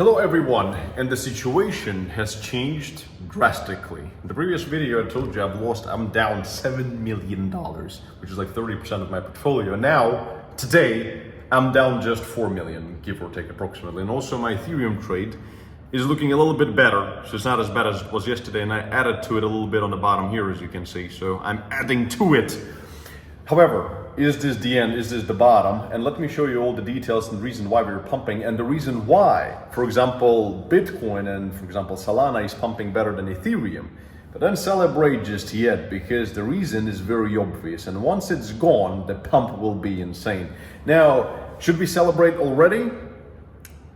Hello everyone, and the situation has changed drastically. In the previous video I told you I'm down $7 million, which is like 30% of my portfolio. Now, today, I'm down just 4 million, give or take approximately. And also my Ethereum trade is looking a little bit better. So it's not as bad as it was yesterday, and I added to it a little bit on the bottom here, as you can see. So I'm adding to it. However, is this the end? Is this the bottom? And let me show you all the details and the reason why we're pumping and the reason why, for example, Bitcoin and for example, Solana is pumping better than Ethereum. But don't celebrate just yet, because the reason is very obvious. And once it's gone, the pump will be insane. Now, should we celebrate already?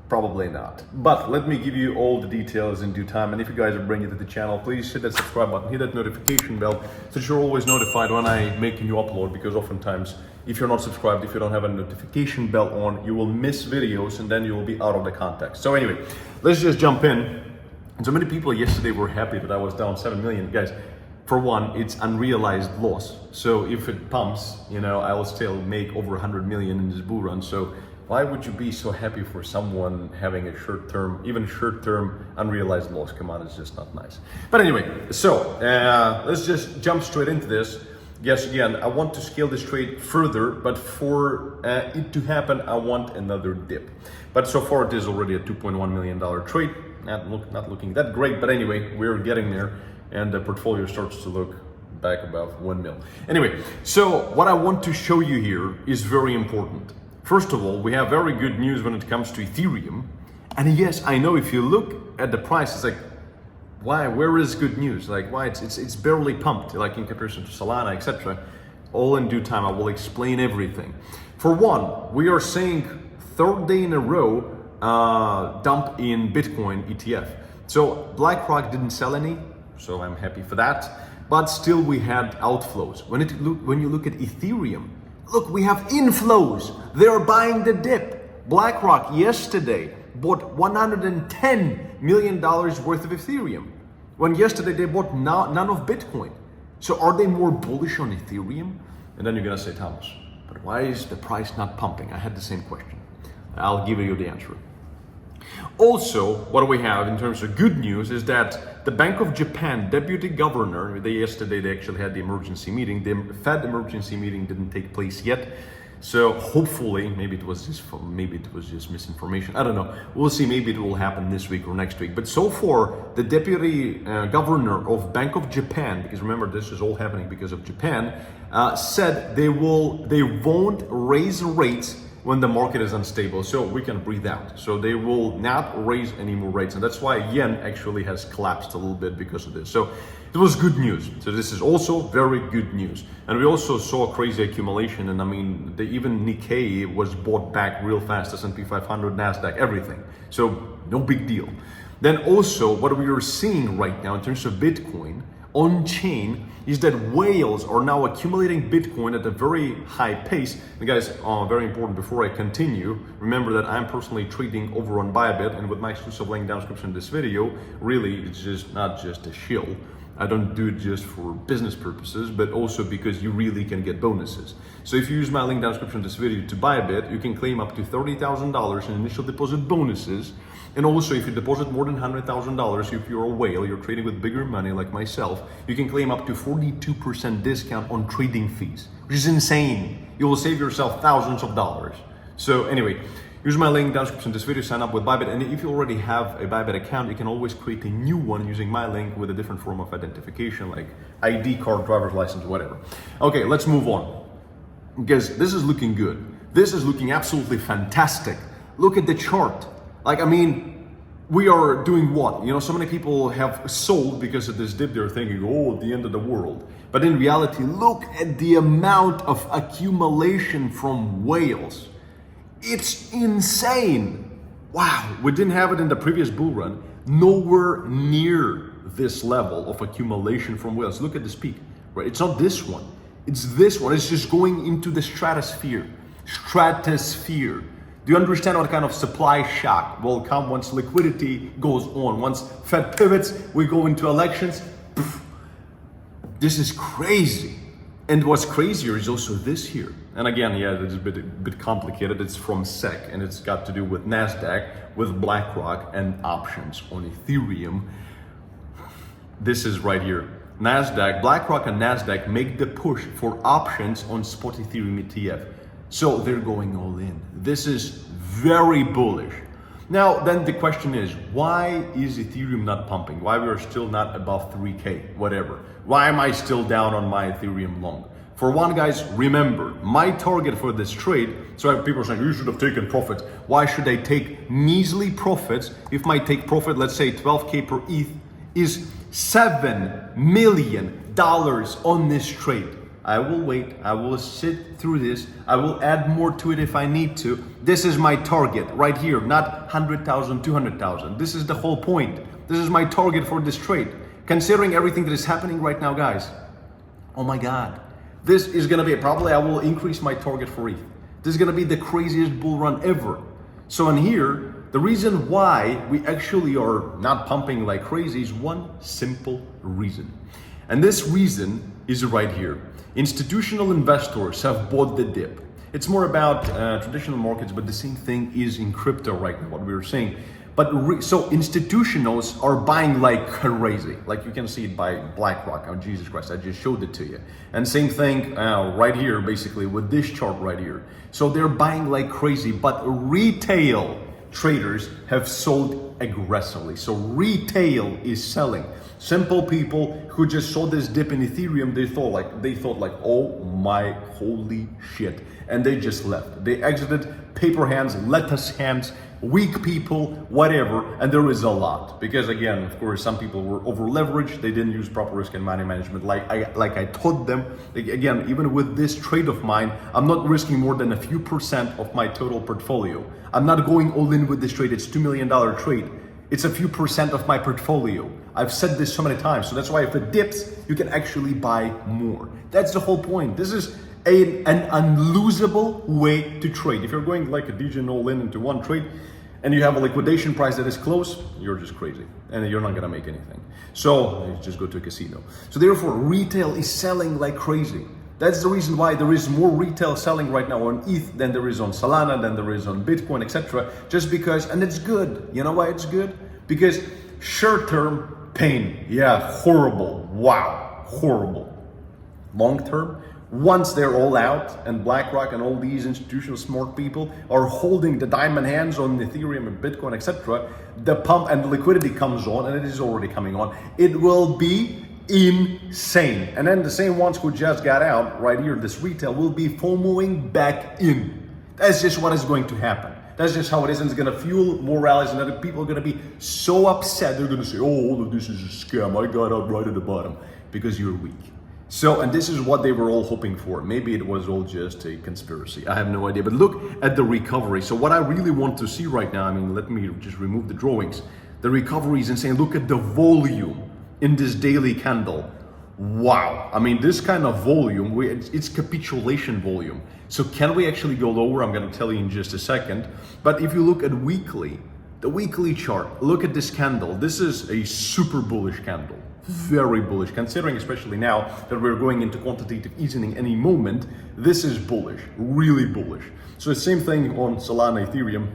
Probably not. But let me give you all the details in due time. And if you guys are bringing it to the channel, please hit that subscribe button, hit that notification bell, so that you're always notified when I make a new upload. Because oftentimes, if you're not subscribed, if you don't have a notification bell on, you will miss videos and then you will be out of the context. So anyway, let's just jump in. And so many people yesterday were happy that I was down 7 million. Guys, for one, it's unrealized loss. So if it pumps, I will still make over 100 million in this bull run. So why would you be so happy for someone having a short-term unrealized loss? Come on, it's just not nice. But anyway, so let's just jump straight into this. Yes, again, I want to scale this trade further, but for it to happen, I want another dip. But so far, it is already a $2.1 million trade. Not looking that great, but anyway, we're getting there, and the portfolio starts to look back above 1 mil. Anyway, so what I want to show you here is very important. First of all, we have very good news when it comes to Ethereum. And yes, I know if you look at the price, it's like, why? Where is good news? Like, why? It's barely pumped, like in comparison to Solana, etc. All in due time, I will explain everything. For one, we are seeing third day in a row dump in Bitcoin ETF. So BlackRock didn't sell any, so I'm happy for that. But still, we had outflows. When you look at Ethereum, look, we have inflows. They're buying the dip. BlackRock yesterday bought $110 million worth of Ethereum, when yesterday they bought none of Bitcoin. So are they more bullish on Ethereum? And then you're gonna say, Thomas, but why is the price not pumping? I had the same question. I'll give you the answer. Also, what do we have in terms of good news is that the Bank of Japan deputy governor, yesterday they actually had the emergency meeting. The Fed emergency meeting didn't take place yet. So hopefully, maybe it was just misinformation. I don't know. We'll see. Maybe it will happen this week or next week. But so far, the deputy governor of Bank of Japan, because remember this is all happening because of Japan, said they won't raise rates when the market is unstable, so we can breathe out. So they will not raise any more rates, and that's why yen actually has collapsed a little bit because of this. So it was good news. So this is also very good news. And we also saw crazy accumulation, and I mean, even Nikkei was bought back real fast, S&P 500, Nasdaq, everything. So no big deal. Then also, what we are seeing right now in terms of Bitcoin on chain is that whales are now accumulating Bitcoin at a very high pace. And guys, very important, before I continue, remember that I'm personally trading over on Bybit, and with my exclusive link down description in this video, really it's just not just a shill. I don't do it just for business purposes, but also because you really can get bonuses. So if you use my link down description in this video to Bybit, you can claim up to $30,000 in initial deposit bonuses. And also, if you deposit more than $100,000, if you're a whale, you're trading with bigger money like myself, you can claim up to 42% discount on trading fees, which is insane. You will save yourself thousands of dollars. So anyway, use my link down description in this video, sign up with Bybit. And if you already have a Bybit account, you can always create a new one using my link with a different form of identification, like ID card, driver's license, whatever. Okay, let's move on, because this is looking good. This is looking absolutely fantastic. Look at the chart. Like, I mean, we are doing what? So many people have sold because of this dip. They're thinking, oh, the end of the world. But in reality, look at the amount of accumulation from whales. It's insane. Wow, we didn't have it in the previous bull run. Nowhere near this level of accumulation from whales. Look at this peak, right? It's not this one. It's this one. It's just going into the stratosphere. Do you understand what kind of supply shock will come once liquidity goes on? Once Fed pivots, we go into elections. Poof. This is crazy. And what's crazier is also this here. And again, yeah, it's a bit complicated. It's from SEC and it's got to do with Nasdaq, with BlackRock and options on Ethereum. This is right here. Nasdaq, BlackRock and Nasdaq make the push for options on spot Ethereum ETF. So they're going all in. This is very bullish. Now, then the question is, why is Ethereum not pumping? Why we are still not above 3K, whatever? Why am I still down on my Ethereum long? For one, guys, remember, my target for this trade, so people are saying, you should have taken profits. Why should I take measly profits if my take profit, let's say 12K per ETH, is $7 million on this trade? I will wait, I will sit through this, I will add more to it if I need to. This is my target right here, not 100,000, 200,000. This is the whole point. This is my target for this trade. Considering everything that is happening right now, guys, oh my God, this is gonna be, probably I will increase my target for ETH. This is gonna be the craziest bull run ever. So in here, the reason why we actually are not pumping like crazy is one simple reason. And this reason is right here. Institutional investors have bought the dip. It's more about traditional markets, but the same thing is in crypto right now, what we were saying. But so institutionals are buying like crazy. Like you can see it by BlackRock. Oh, Jesus Christ, I just showed it to you. And same thing right here, basically with this chart right here. So they're buying like crazy, but retail traders have sold aggressively. So retail is selling. Simple people who just saw this dip in Ethereum, they thought like, oh my holy shit. And they just left. They exited, paper hands, lettuce hands, weak people, whatever. And there is a lot. Because again, of course, some people were over leveraged. They didn't use proper risk and money management like I taught them. Again, even with this trade of mine, I'm not risking more than a few percent of my total portfolio. I'm not going all in with this trade. It's $2 million trade. It's a few percent of my portfolio. I've said this so many times. So that's why if it dips, you can actually buy more. That's the whole point. This is an unlosable way to trade. If you're going like a DJ all in into one trade and you have a liquidation price that is close, you're just crazy and you're not gonna make anything. So you just go to a casino. So therefore, retail is selling like crazy. That's the reason why there is more retail selling right now on ETH than there is on Solana, than there is on Bitcoin, etc. Just because, and it's good. You know why it's good? Because short-term pain, yeah, horrible, wow, horrible. Long-term, once they're all out and BlackRock and all these institutional smart people are holding the diamond hands on Ethereum and Bitcoin, etc., the pump and the liquidity comes on, and it is already coming on. It will be insane. And then the same ones who just got out right here, this retail, will be FOMOing back in. That's just what is going to happen. That's just how it is, and it's going to fuel more rallies, and other people are going to be so upset. They're going to say, oh, all of this is a scam. I got out right at the bottom because you're weak. So, and this is what they were all hoping for. Maybe it was all just a conspiracy. I have no idea. But look at the recovery. So what I really want to see right now, I mean, let me just remove the drawings. The recovery is insane. Look at the volume in this daily candle. Wow. I mean, this kind of volume, it's capitulation volume. So can we actually go lower? I'm going to tell you in just a second. But if you look at weekly, the weekly chart, look at this candle. This is a super bullish candle. Very bullish, considering especially now that we're going into quantitative easing any moment. This is bullish, really bullish. So the same thing on Solana, Ethereum.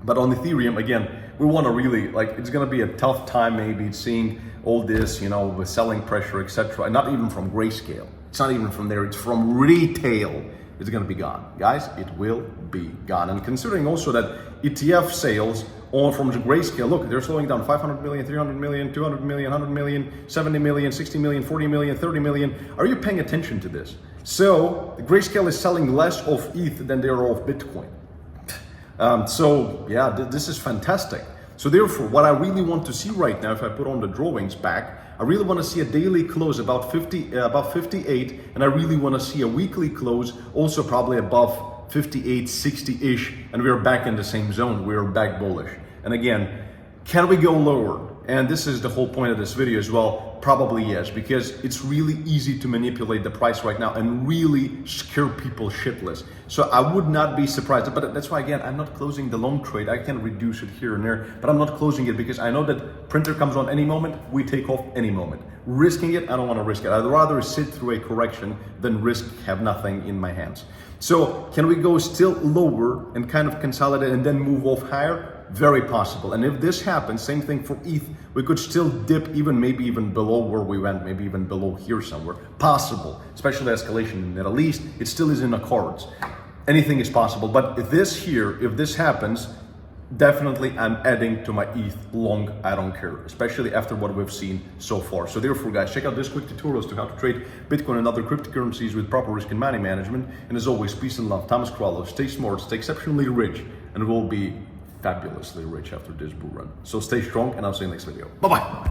But on Ethereum, again, we want to really, like, it's going to be a tough time maybe seeing all this, you know, with selling pressure, etc. And not even from Grayscale. It's not even from there. It's from retail. It's going to be gone. Guys, it will be gone. And considering also that ETF sales on from Grayscale, look, they're slowing down 500 million, 300 million, 200 million, 100 million, 70 million, 60 million, 40 million, 30 million. Are you paying attention to this? So the Grayscale is selling less of ETH than they are of Bitcoin. So yeah, this is fantastic. So therefore, what I really want to see right now, if I put on the drawings back, I really want to see a daily close about 58, and I really want to see a weekly close also probably above 58, 60-ish, and we are back in the same zone. We are back bullish. And again, can we go lower? And this is the whole point of this video as well. Probably yes, because it's really easy to manipulate the price right now and really scare people shitless. So I would not be surprised, but that's why again, I'm not closing the long trade. I can reduce it here and there, but I'm not closing it because I know that printer comes on any moment, we take off any moment. Risking it, I don't want to risk it. I'd rather sit through a correction than risk have nothing in my hands. So can we go still lower and kind of consolidate and then move off higher? Very possible. And if this happens, same thing for ETH, we could still dip maybe even below where we went, maybe even below here somewhere. Possible, especially the escalation in the Middle East, it still is in the cards. Anything is possible, but if this happens, definitely I'm adding to my ETH long, I don't care, especially after what we've seen so far. So therefore guys, check out this quick tutorials to how to trade Bitcoin and other cryptocurrencies with proper risk and money management. And as always, peace and love. Thomas Crollo, stay smart, stay exceptionally rich, and we'll be fabulously rich after this bull run. So stay strong, and I'll see you next video. Bye-bye.